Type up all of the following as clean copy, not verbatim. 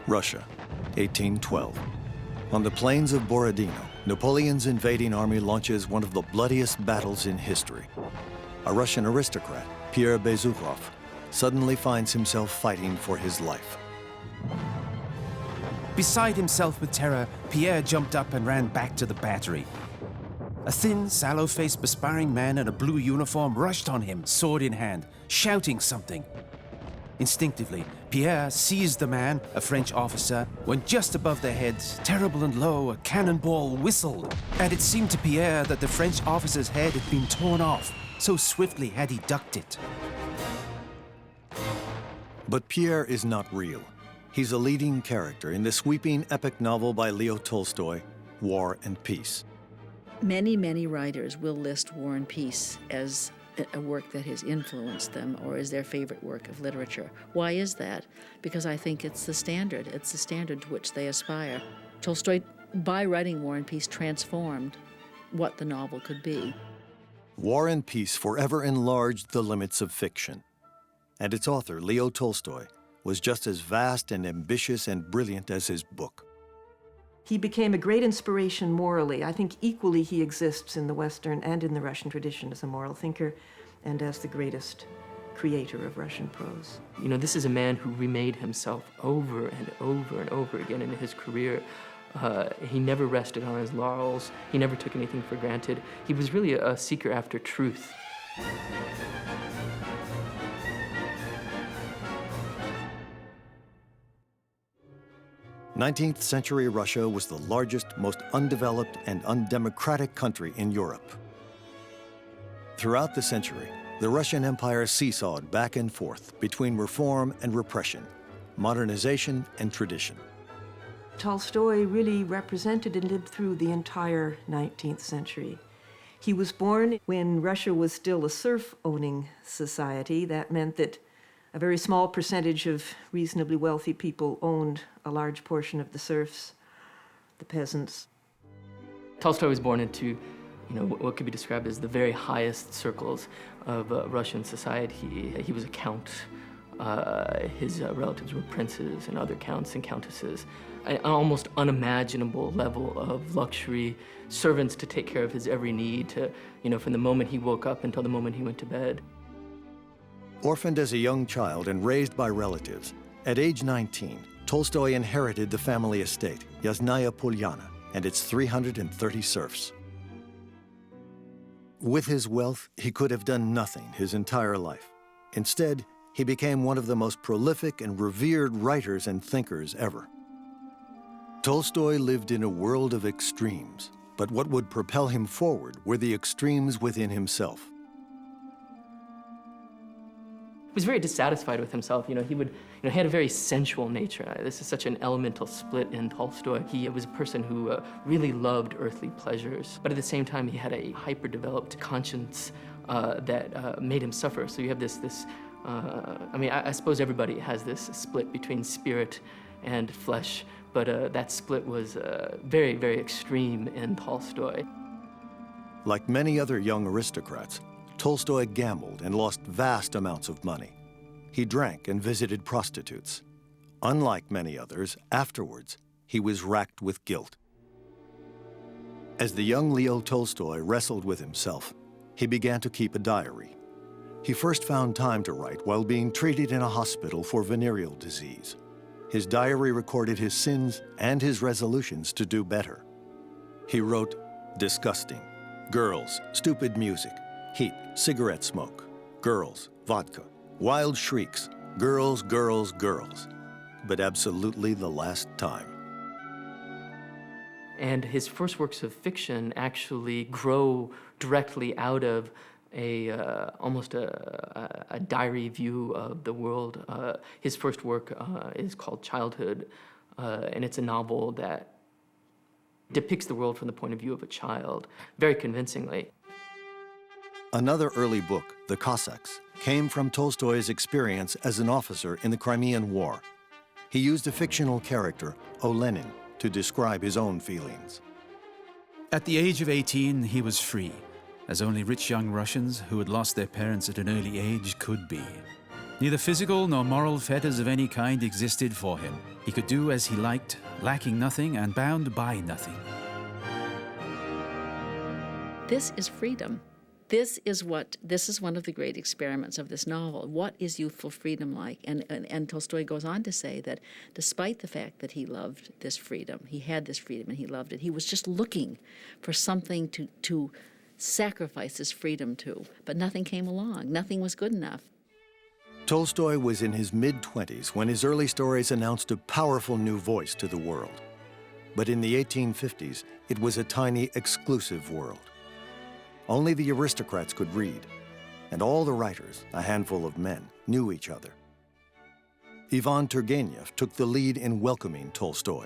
Russia, 1812. On the plains of Borodino, Napoleon's invading army launches one of the bloodiest battles in history. A Russian aristocrat, Pierre Bezukhov, suddenly finds himself fighting for his life. Beside himself with terror, Pierre jumped up and ran back to the battery. A thin, sallow-faced, perspiring man in a blue uniform rushed on him, sword in hand, shouting something. Instinctively, Pierre seized the man, a French officer, when just above their heads, terrible and low, a cannonball whistled. And it seemed to Pierre that the French officer's head had been torn off, so swiftly had he ducked it. But Pierre is not real. He's a leading character in the sweeping epic novel by Leo Tolstoy, War and Peace. Many, many writers will list War and Peace as a work that has influenced them or is their favorite work of literature. Why is that? Because I think it's the standard. It's the standard to which they aspire. Tolstoy, by writing War and Peace, transformed what the novel could be. War and Peace forever enlarged the limits of fiction. And its author, Leo Tolstoy, was just as vast and ambitious and brilliant as his book. He became a great inspiration morally. I think equally he exists in the Western and in the Russian tradition as a moral thinker and as the greatest creator of Russian prose. You know, this is a man who remade himself over and over and over again in his career. He never rested on his laurels. He never took anything for granted. He was really a seeker after truth. 19th century Russia was the largest, most undeveloped, and undemocratic country in Europe. Throughout the century, the Russian Empire seesawed back and forth between reform and repression, modernization and tradition. Tolstoy really represented and lived through the entire 19th century. He was born when Russia was still a serf-owning society. That meant that a very small percentage of reasonably wealthy people owned a large portion of the serfs, the peasants. Tolstoy was born into, what could be described as the very highest circles of Russian society. He was a count. His relatives were princes and other counts and countesses. An almost unimaginable level of luxury, servants to take care of his every need, from the moment he woke up until the moment he went to bed. Orphaned as a young child and raised by relatives, at age 19, Tolstoy inherited the family estate, Yasnaya Polyana, and its 330 serfs. With his wealth, he could have done nothing his entire life. Instead, he became one of the most prolific and revered writers and thinkers ever. Tolstoy lived in a world of extremes, but what would propel him forward were the extremes within himself. He was very dissatisfied with himself. He had a very sensual nature. This is such an elemental split in Tolstoy. He was a person who really loved earthly pleasures, but at the same time, he had a hyper-developed conscience that made him suffer. So you have I suppose everybody has this split between spirit and flesh, but that split was very, very extreme in Tolstoy. Like many other young aristocrats, Tolstoy gambled and lost vast amounts of money. He drank and visited prostitutes. Unlike many others, afterwards, he was racked with guilt. As the young Leo Tolstoy wrestled with himself, he began to keep a diary. He first found time to write while being treated in a hospital for venereal disease. His diary recorded his sins and his resolutions to do better. He wrote, "Disgusting, girls, stupid music, heat, cigarette smoke, girls, vodka, wild shrieks, girls, girls, girls, but absolutely the last time." And his first works of fiction actually grow directly out of almost a diary view of the world. His first work is called Childhood, and it's a novel that depicts the world from the point of view of a child, very convincingly. Another early book, The Cossacks, came from Tolstoy's experience as an officer in the Crimean War. He used a fictional character, Olenin, to describe his own feelings. At the age of 18, he was free, as only rich young Russians who had lost their parents at an early age could be. Neither physical nor moral fetters of any kind existed for him. He could do as he liked, lacking nothing and bound by nothing. This is freedom. This is one of the great experiments of this novel. What is youthful freedom like? And Tolstoy goes on to say that despite the fact that he loved this freedom, he had this freedom and he loved it, he was just looking for something to sacrifice his freedom to, but nothing came along. Nothing was good enough. Tolstoy was in his mid-20s when his early stories announced a powerful new voice to the world. But in the 1850s, it was a tiny, exclusive world. Only the aristocrats could read, and all the writers, a handful of men, knew each other. Ivan Turgenev took the lead in welcoming Tolstoy.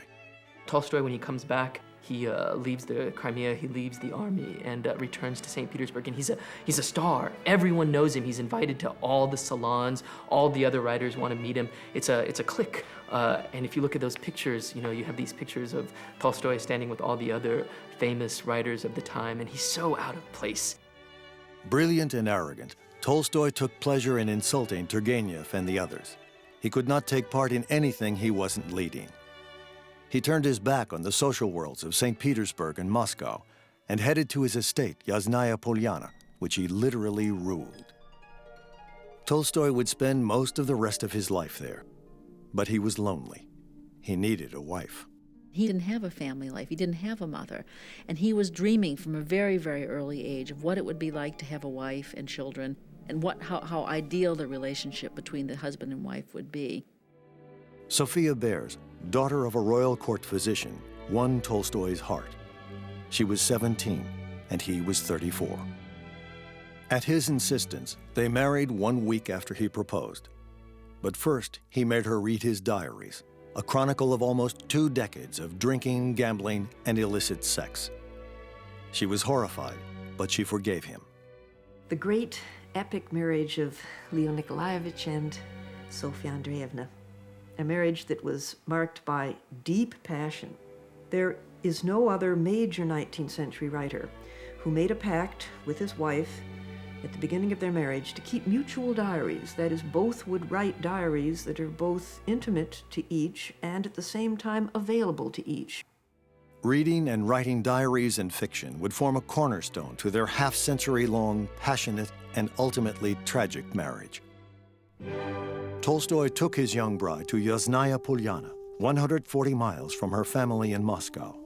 Tolstoy, when he comes back, he leaves the Crimea, he leaves the army, and returns to St. Petersburg, and he's a star. Everyone knows him. He's invited to all the salons. All the other writers want to meet him. It's a clique. And if you look at those pictures, you have these pictures of Tolstoy standing with all the other famous writers of the time, and he's so out of place. Brilliant and arrogant, Tolstoy took pleasure in insulting Turgenev and the others. He could not take part in anything he wasn't leading. He turned his back on the social worlds of St. Petersburg and Moscow and headed to his estate, Yasnaya Polyana, which he literally ruled. Tolstoy would spend most of the rest of his life there, but he was lonely. He needed a wife. He didn't have a family life. He didn't have a mother. And he was dreaming from a very, very early age of what it would be like to have a wife and children and how ideal the relationship between the husband and wife would be. Sophia Behrs, daughter of a royal court physician, won Tolstoy's heart. She was 17 and he was 34. At his insistence, they married 1 week after he proposed. But first, he made her read his diaries, a chronicle of almost 2 decades of drinking, gambling, and illicit sex. She was horrified, but she forgave him. The great epic marriage of Leo Nikolaevich and Sofia Andreevna, a marriage that was marked by deep passion. There is no other major 19th century writer who made a pact with his wife at the beginning of their marriage to keep mutual diaries. That is, both would write diaries that are both intimate to each and at the same time available to each. Reading and writing diaries and fiction would form a cornerstone to their half-century-long, passionate, and ultimately tragic marriage. Tolstoy took his young bride to Yasnaya Polyana, 140 miles from her family in Moscow.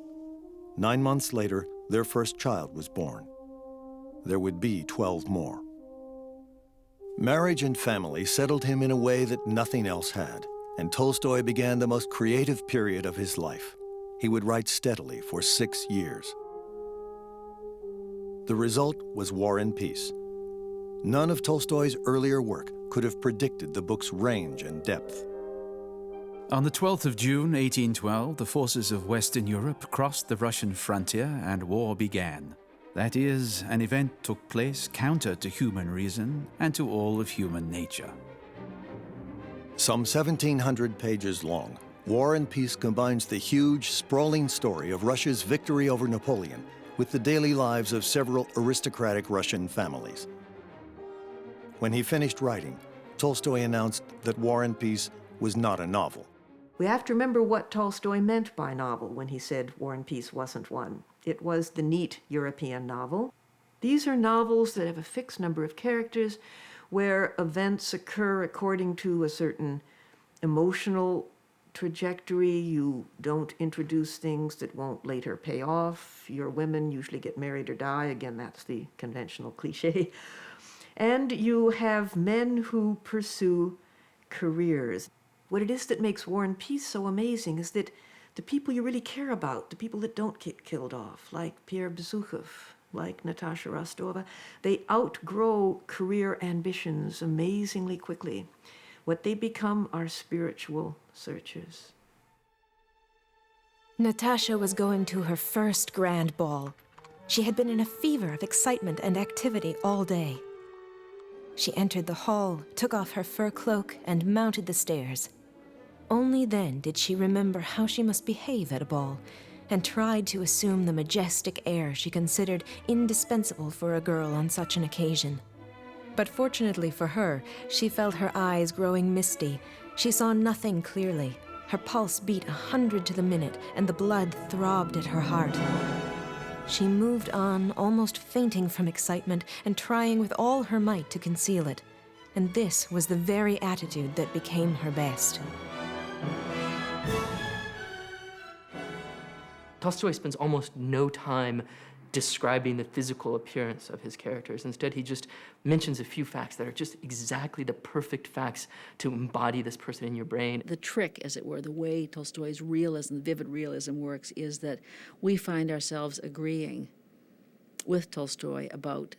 9 months later, their first child was born. There would be 12 more. Marriage and family settled him in a way that nothing else had, and Tolstoy began the most creative period of his life. He would write steadily for 6 years. The result was War and Peace. None of Tolstoy's earlier work could have predicted the book's range and depth. On the 12th of June, 1812, the forces of Western Europe crossed the Russian frontier and war began. That is, an event took place counter to human reason and to all of human nature. Some 1,700 pages long, War and Peace combines the huge, sprawling story of Russia's victory over Napoleon with the daily lives of several aristocratic Russian families. When he finished writing, Tolstoy announced that War and Peace was not a novel. We have to remember what Tolstoy meant by novel when he said War and Peace wasn't one. It was the neat European novel. These are novels that have a fixed number of characters where events occur according to a certain emotional trajectory. You don't introduce things that won't later pay off. Your women usually get married or die. Again, that's the conventional cliche. And you have men who pursue careers. What it is that makes War and Peace so amazing is that the people you really care about, the people that don't get killed off, like Pierre Bezukhov, like Natasha Rostova, they outgrow career ambitions amazingly quickly. What they become are spiritual searchers. Natasha was going to her first grand ball. She had been in a fever of excitement and activity all day. She entered the hall, took off her fur cloak, and mounted the stairs. Only then did she remember how she must behave at a ball, and tried to assume the majestic air she considered indispensable for a girl on such an occasion. But fortunately for her, she felt her eyes growing misty. She saw nothing clearly. Her pulse beat 100 to the minute, and the blood throbbed at her heart. She moved on, almost fainting from excitement and trying with all her might to conceal it. And this was the very attitude that became her best. Tolstoy spends almost no time describing the physical appearance of his characters. Instead, he just mentions a few facts that are just exactly the perfect facts to embody this person in your brain. The trick, as it were, the way Tolstoy's realism, vivid realism works, is that we find ourselves agreeing with Tolstoy about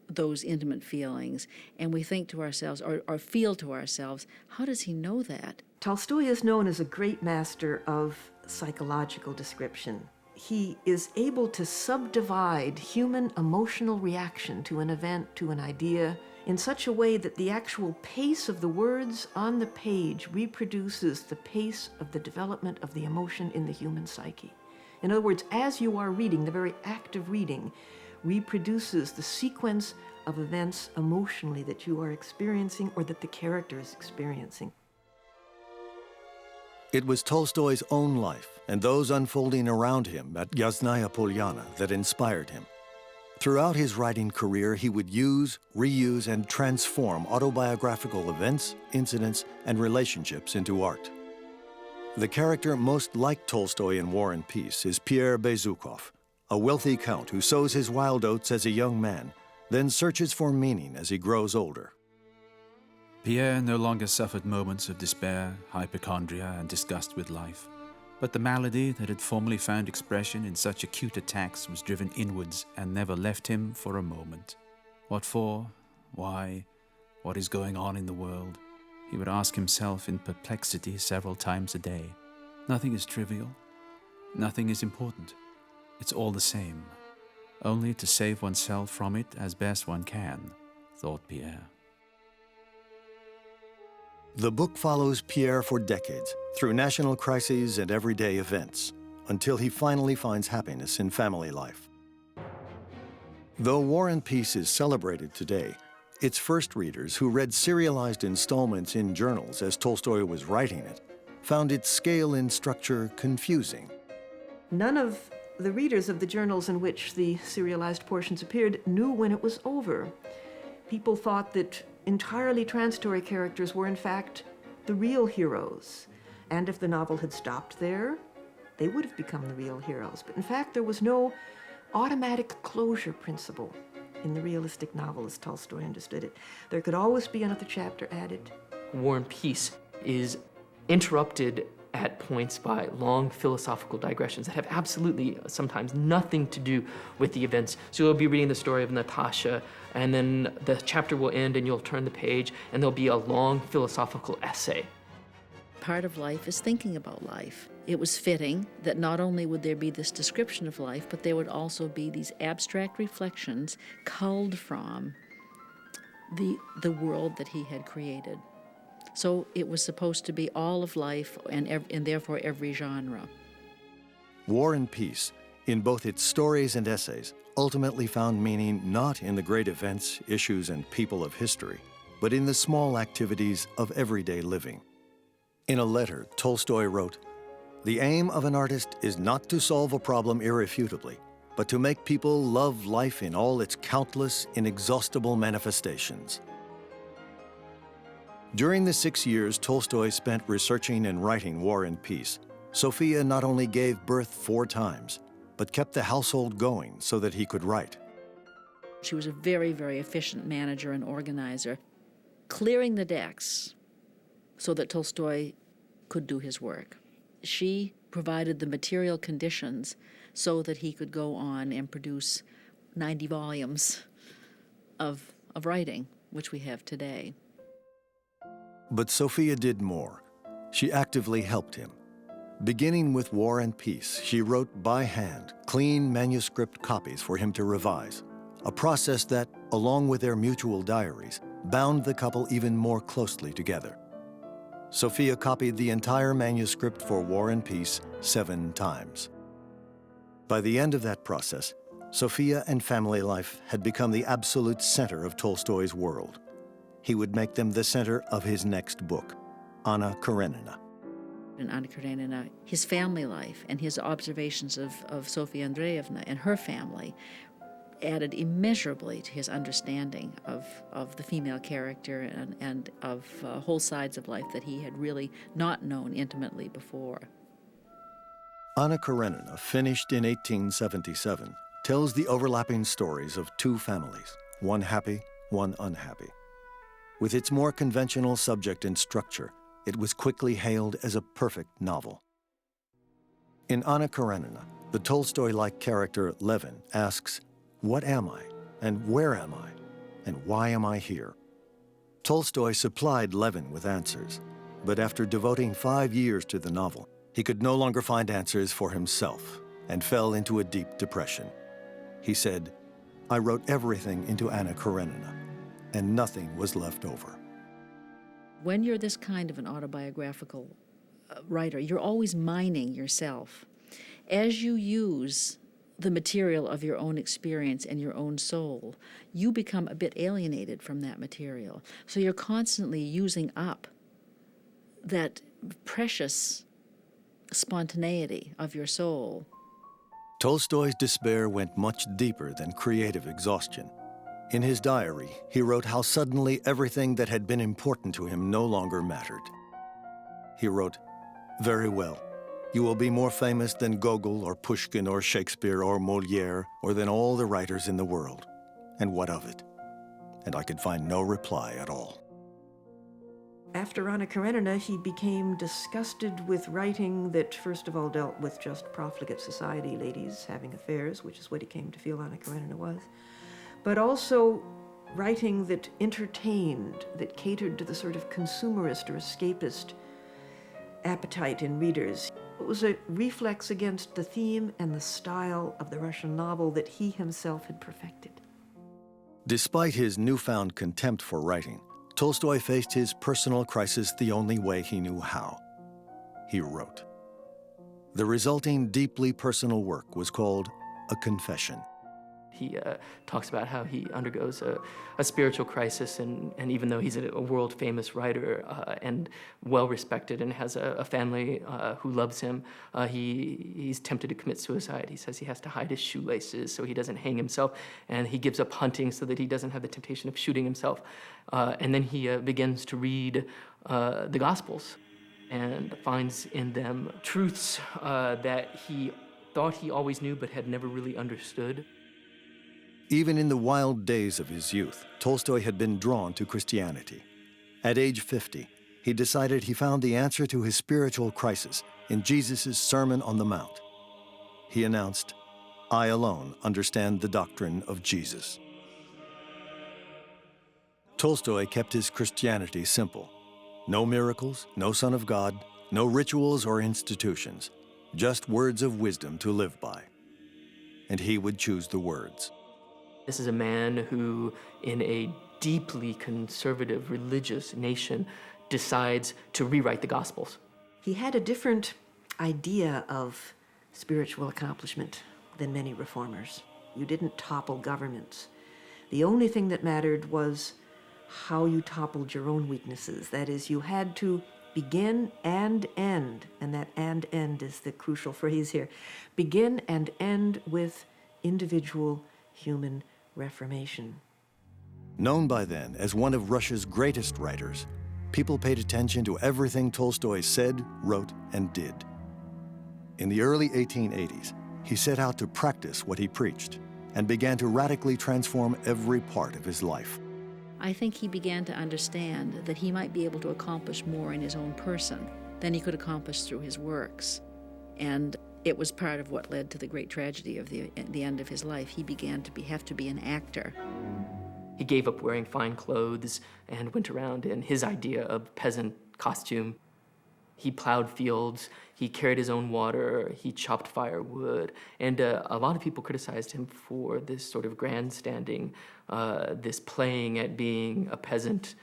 those intimate feelings, and we think to ourselves, or feel to ourselves, how does he know that? Tolstoy is known as a great master of psychological description. He is able to subdivide human emotional reaction to an event, to an idea, in such a way that the actual pace of the words on the page reproduces the pace of the development of the emotion in the human psyche. In other words, as you are reading, the very act of reading reproduces the sequence of events emotionally that you are experiencing or that the character is experiencing. It was Tolstoy's own life and those unfolding around him at Yasnaya Polyana that inspired him. Throughout his writing career, he would use, reuse, and transform autobiographical events, incidents, and relationships into art. The character most like Tolstoy in War and Peace is Pierre Bezukhov, a wealthy count who sows his wild oats as a young man, then searches for meaning as he grows older. Pierre no longer suffered moments of despair, hypochondria, and disgust with life. But the malady that had formerly found expression in such acute attacks was driven inwards and never left him for a moment. What for? Why? What is going on in the world? He would ask himself in perplexity several times a day. Nothing is trivial. Nothing is important. It's all the same. Only to save oneself from it as best one can, thought Pierre. The book follows Pierre for decades, through national crises and everyday events, until he finally finds happiness in family life. Though War and Peace is celebrated today, its first readers, who read serialized installments in journals as Tolstoy was writing it, found its scale and structure confusing. None of the readers of the journals in which the serialized portions appeared knew when it was over. People thought that entirely transitory characters were in fact the real heroes. And if the novel had stopped there, they would have become the real heroes. But in fact, there was no automatic closure principle in the realistic novel as Tolstoy understood it. There could always be another chapter added. War and Peace is interrupted at points by long philosophical digressions that have absolutely sometimes nothing to do with the events. So you'll be reading the story of Natasha, and then the chapter will end and you'll turn the page and there'll be a long philosophical essay. Part of life is thinking about life. It was fitting that not only would there be this description of life, but there would also be these abstract reflections culled from the world that he had created. So it was supposed to be all of life and therefore every genre. War and Peace, in both its stories and essays, ultimately found meaning not in the great events, issues, and people of history, but in the small activities of everyday living. In a letter, Tolstoy wrote, "The aim of an artist is not to solve a problem irrefutably, but to make people love life in all its countless, inexhaustible manifestations." During the 6 years Tolstoy spent researching and writing War and Peace, Sophia not only gave birth 4 times, but kept the household going so that he could write. She was a very, very efficient manager and organizer, clearing the decks so that Tolstoy could do his work. She provided the material conditions so that he could go on and produce 90 volumes of writing, which we have today. But Sophia did more. She actively helped him. Beginning with War and Peace, she wrote by hand clean manuscript copies for him to revise, a process that, along with their mutual diaries, bound the couple even more closely together. Sophia copied the entire manuscript for War and Peace 7 times. By the end of that process, Sophia and family life had become the absolute center of Tolstoy's world. He would make them the center of his next book, Anna Karenina. In Anna Karenina, his family life and his observations of Sofia Andreevna and her family added immeasurably to his understanding of the female character and of whole sides of life that he had really not known intimately before. Anna Karenina, finished in 1877, tells the overlapping stories of two families, one happy, one unhappy. With its more conventional subject and structure, it was quickly hailed as a perfect novel. In Anna Karenina, the Tolstoy-like character Levin asks, "What am I, and where am I, and why am I here?" Tolstoy supplied Levin with answers, but after devoting 5 years to the novel, he could no longer find answers for himself and fell into a deep depression. He said, "I wrote everything into Anna Karenina, and nothing was left over." When you're this kind of an autobiographical writer, you're always mining yourself. As you use the material of your own experience and your own soul, you become a bit alienated from that material. So you're constantly using up that precious spontaneity of your soul. Tolstoy's despair went much deeper than creative exhaustion. In his diary, he wrote how suddenly everything that had been important to him no longer mattered. He wrote, "Very well. You will be more famous than Gogol or Pushkin or Shakespeare or Molière or than all the writers in the world. And what of it?" And I could find no reply at all. After Anna Karenina, he became disgusted with writing that first of all dealt with just profligate society, ladies having affairs, which is what he came to feel Anna Karenina was, but also writing that entertained, that catered to the sort of consumerist or escapist appetite in readers. It was a reflex against the theme and the style of the Russian novel that he himself had perfected. Despite his newfound contempt for writing, Tolstoy faced his personal crisis the only way he knew how. He wrote. The resulting deeply personal work was called A Confession. He talks about how he undergoes a spiritual crisis, and even though he's a world-famous writer and well-respected and has a family who loves him, he's tempted to commit suicide. He says he has to hide his shoelaces so he doesn't hang himself, and he gives up hunting so that he doesn't have the temptation of shooting himself. And then he begins to read the Gospels and finds in them truths that he thought he always knew but had never really understood. Even in the wild days of his youth, Tolstoy had been drawn to Christianity. At age 50, he decided he found the answer to his spiritual crisis in Jesus' Sermon on the Mount. He announced, "I alone understand the doctrine of Jesus." Tolstoy kept his Christianity simple. No miracles, no Son of God, no rituals or institutions, just words of wisdom to live by. And he would choose the words. This is a man who, in a deeply conservative religious nation, decides to rewrite the Gospels. He had a different idea of spiritual accomplishment than many reformers. You didn't topple governments. The only thing that mattered was how you toppled your own weaknesses. That is, you had to begin and end, and that "and end" is the crucial phrase here, begin and end with individual human reformation. Known by then as one of Russia's greatest writers, people paid attention to everything Tolstoy said, wrote, and did. In the early 1880s, he set out to practice what he preached and began to radically transform every part of his life. I think he began to understand that he might be able to accomplish more in his own person than he could accomplish through his works. And it was part of what led to the great tragedy of the end of his life. He began to have to be an actor. He gave up wearing fine clothes and went around in his idea of peasant costume. He plowed fields, he carried his own water, he chopped firewood, and a lot of people criticized him for this sort of grandstanding, this playing at being a peasant,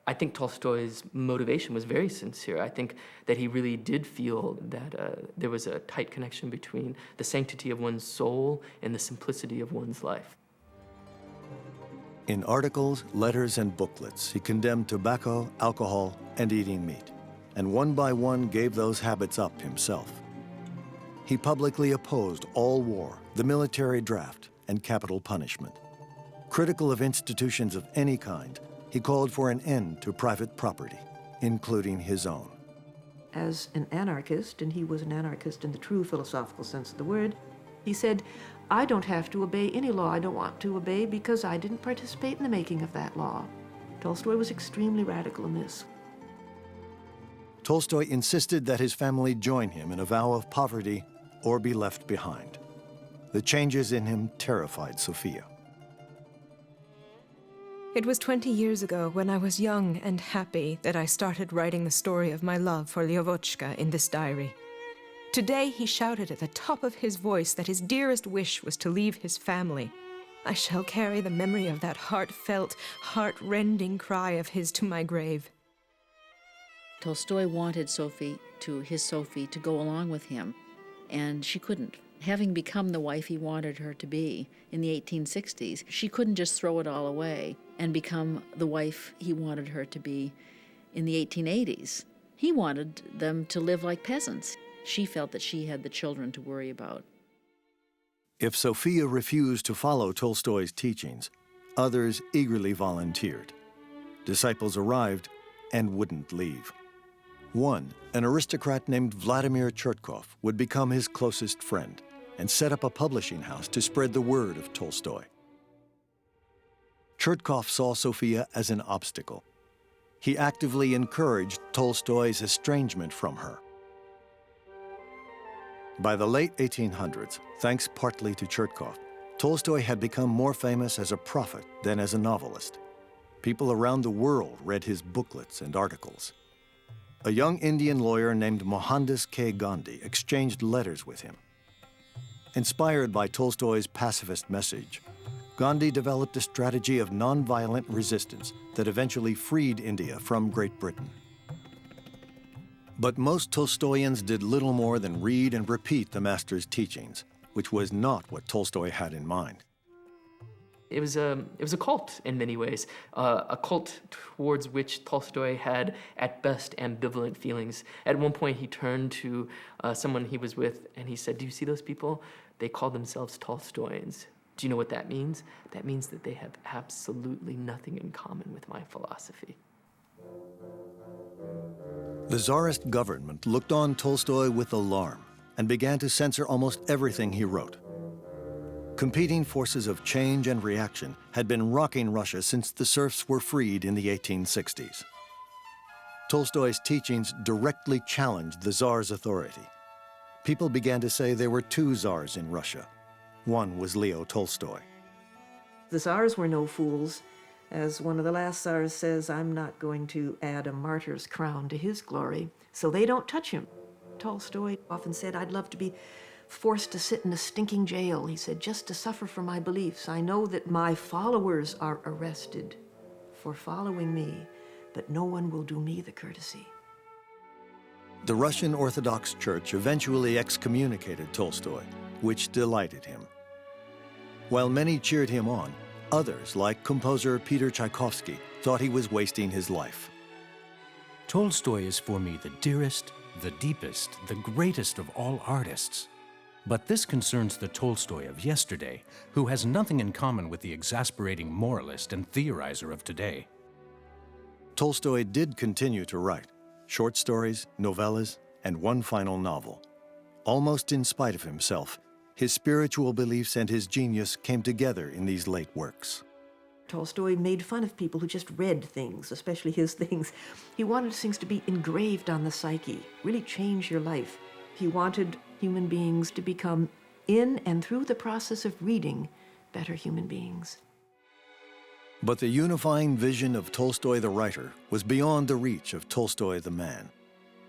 I think Tolstoy's motivation was very sincere. I think that he really did feel that there was a tight connection between the sanctity of one's soul and the simplicity of one's life. In articles, letters, and booklets, he condemned tobacco, alcohol, and eating meat, and one by one gave those habits up himself. He publicly opposed all war, the military draft, and capital punishment. Critical of institutions of any kind, he called for an end to private property, including his own. As an anarchist, and he was an anarchist in the true philosophical sense of the word, he said, I don't have to obey any law I don't want to obey because I didn't participate in the making of that law. Tolstoy was extremely radical in this. Tolstoy insisted that his family join him in a vow of poverty or be left behind. The changes in him terrified Sophia. It was 20 years ago, when I was young and happy, that I started writing the story of my love for Lyovochka in this diary. Today he shouted at the top of his voice that his dearest wish was to leave his family. I shall carry the memory of that heartfelt, heart-rending cry of his to my grave. Tolstoy wanted his Sophie to go along with him, and she couldn't. Having become the wife he wanted her to be in the 1860s, she couldn't just throw it all away and become the wife he wanted her to be in the 1880s. He wanted them to live like peasants. She felt that she had the children to worry about. If Sophia refused to follow Tolstoy's teachings, others eagerly volunteered. Disciples arrived and wouldn't leave. One, an aristocrat named Vladimir Chertkov, would become his closest friend and set up a publishing house to spread the word of Tolstoy. Chertkov saw Sophia as an obstacle. He actively encouraged Tolstoy's estrangement from her. By the late 1800s, thanks partly to Chertkov, Tolstoy had become more famous as a prophet than as a novelist. People around the world read his booklets and articles. A young Indian lawyer named Mohandas K. Gandhi exchanged letters with him. Inspired by Tolstoy's pacifist message, Gandhi developed a strategy of nonviolent resistance that eventually freed India from Great Britain. But most Tolstoyans did little more than read and repeat the master's teachings, which was not what Tolstoy had in mind. It was a cult in many ways, a cult towards which Tolstoy had, at best, ambivalent feelings. At one point, he turned to someone he was with and he said, "Do you see those people? They call themselves Tolstoyans. Do you know what that means? That means that they have absolutely nothing in common with my philosophy." The Tsarist government looked on Tolstoy with alarm and began to censor almost everything he wrote. Competing forces of change and reaction had been rocking Russia since the serfs were freed in the 1860s. Tolstoy's teachings directly challenged the Tsar's authority. People began to say there were two Tsars in Russia. One was Leo Tolstoy. The Tsars were no fools. As one of the last Tsars says, I'm not going to add a martyr's crown to his glory, so they don't touch him. Tolstoy often said, I'd love to be forced to sit in a stinking jail, he said, just to suffer for my beliefs. I know that my followers are arrested for following me, but no one will do me the courtesy. The Russian Orthodox Church eventually excommunicated Tolstoy, which delighted him. While many cheered him on, others, like composer Peter Tchaikovsky, thought he was wasting his life. Tolstoy is for me the dearest, the deepest, the greatest of all artists. But this concerns the Tolstoy of yesterday, who has nothing in common with the exasperating moralist and theorizer of today. Tolstoy did continue to write short stories, novellas, and one final novel. Almost in spite of himself, his spiritual beliefs and his genius came together in these late works. Tolstoy made fun of people who just read things, especially his things. He wanted things to be engraved on the psyche, really change your life. He wanted human beings to become, in and through the process of reading, better human beings. But the unifying vision of Tolstoy the writer was beyond the reach of Tolstoy the man.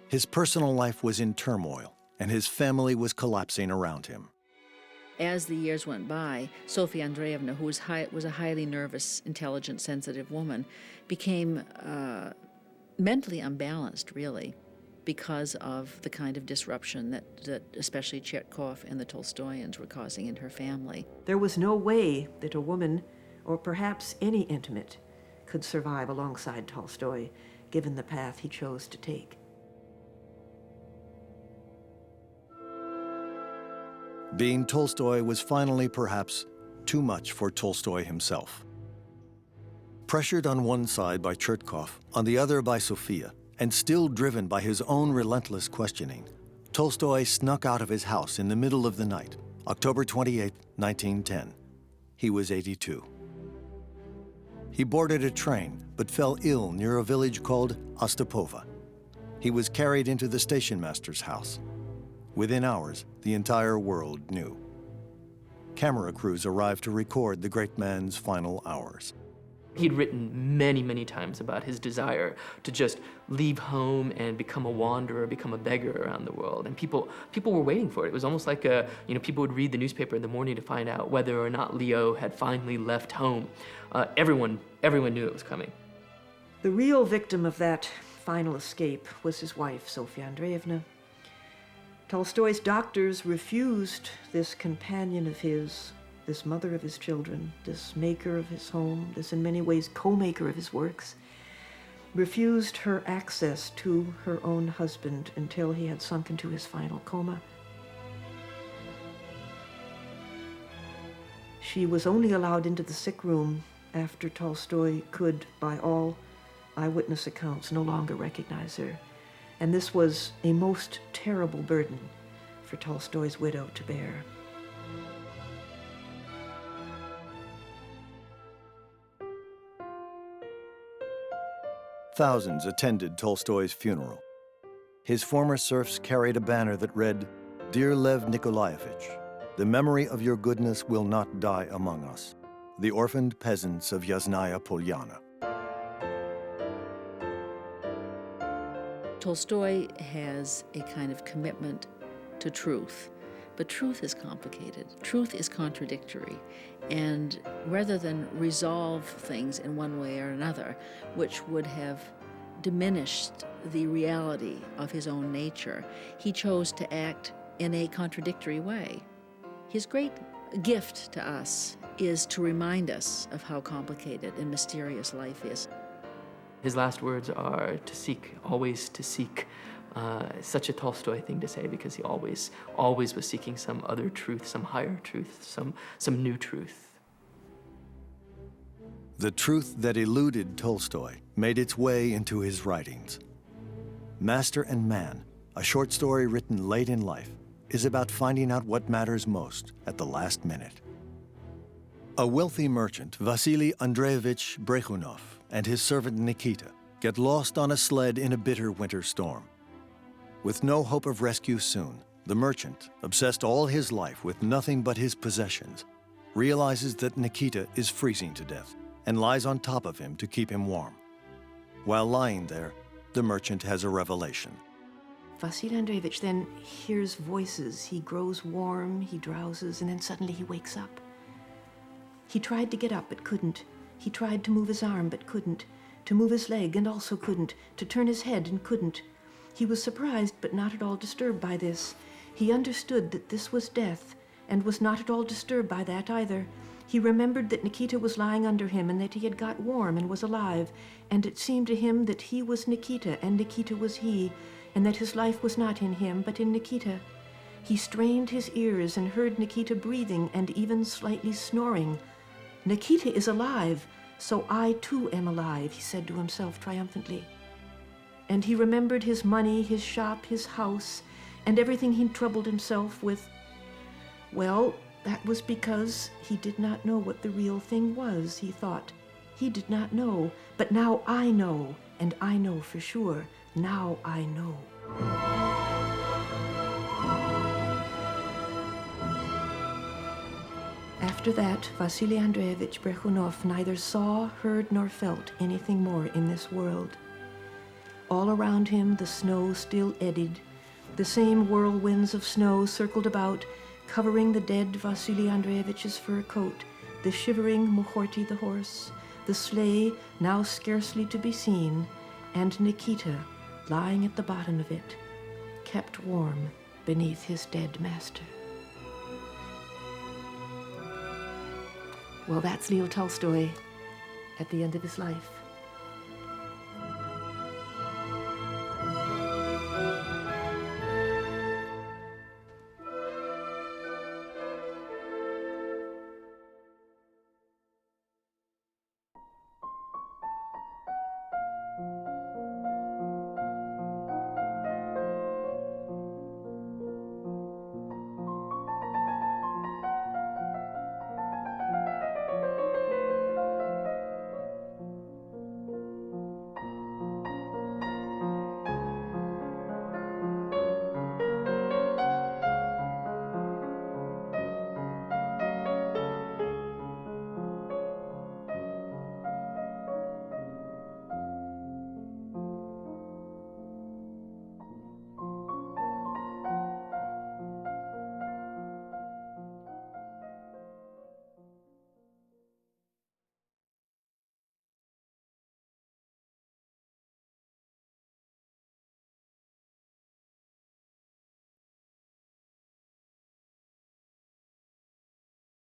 His personal life was in turmoil, and his family was collapsing around him. As the years went by, Sofia Andreevna, who was a highly nervous, intelligent, sensitive woman, became mentally unbalanced, really, because of the kind of disruption that especially Chetkov and the Tolstoyans were causing in her family. There was no way that a woman, or perhaps any intimate, could survive alongside Tolstoy, given the path he chose to take. Being Tolstoy was finally perhaps too much for Tolstoy himself. Pressured on one side by Chetkov, on the other by Sofia, and still driven by his own relentless questioning, Tolstoy snuck out of his house in the middle of the night, October 28, 1910. He was 82. He boarded a train, but fell ill near a village called Ostapova. He was carried into the station master's house. Within hours, the entire world knew. Camera crews arrived to record the great man's final hours. He'd written many, many times about his desire to just leave home and become a wanderer, become a beggar around the world. And people were waiting for it. It was almost like, people would read the newspaper in the morning to find out whether or not Leo had finally left home. Everyone knew it was coming. The real victim of that final escape was his wife, Sofia Andreevna. Tolstoy's doctors refused this companion of his, this mother of his children, this maker of his home, this in many ways co-maker of his works, refused her access to her own husband until he had sunk into his final coma. She was only allowed into the sick room after Tolstoy could, by all eyewitness accounts, no longer recognize her. And this was a most terrible burden for Tolstoy's widow to bear. Thousands attended Tolstoy's funeral. His former serfs carried a banner that read, "Dear Lev Nikolaevich, the memory of your goodness will not die among us. The orphaned peasants of Yasnaya Polyana." Tolstoy has a kind of commitment to truth, but truth is complicated. Truth is contradictory, and rather than resolve things in one way or another, which would have diminished the reality of his own nature, he chose to act in a contradictory way. His great gift to us is to remind us of how complicated and mysterious life is. His last words are to seek, always to seek. Such a Tolstoy thing to say, because he always was seeking some other truth, some higher truth, some new truth. The truth that eluded Tolstoy made its way into his writings. Master and Man, a short story written late in life, is about finding out what matters most at the last minute. A wealthy merchant, Vasily Andreevich Brechunov, and his servant Nikita get lost on a sled in a bitter winter storm. With no hope of rescue soon, the merchant, obsessed all his life with nothing but his possessions, realizes that Nikita is freezing to death and lies on top of him to keep him warm. While lying there, the merchant has a revelation. Vasily Andreevich then hears voices. He grows warm, he drowses, and then suddenly he wakes up. He tried to get up, but couldn't. He tried to move his arm, but couldn't. To move his leg, and also couldn't. To turn his head, and couldn't. He was surprised, but not at all disturbed by this. He understood that this was death, and was not at all disturbed by that either. He remembered that Nikita was lying under him, and that he had got warm and was alive, and it seemed to him that he was Nikita, and Nikita was he, and that his life was not in him, but in Nikita. He strained his ears and heard Nikita breathing and even slightly snoring. "Nikita is alive, so I too am alive," he said to himself triumphantly. And he remembered his money, his shop, his house, and everything he'd troubled himself with. Well, that was because he did not know what the real thing was, he thought. He did not know, but now I know, and I know for sure. Now I know. After that, Vasily Andreevich Brechunov neither saw, heard, nor felt anything more in this world. All around him, the snow still eddied. The same whirlwinds of snow circled about, covering the dead Vasily Andreevich's fur coat, the shivering Mukhorty the horse, the sleigh now scarcely to be seen, and Nikita lying at the bottom of it, kept warm beneath his dead master. Well, that's Leo Tolstoy at the end of his life.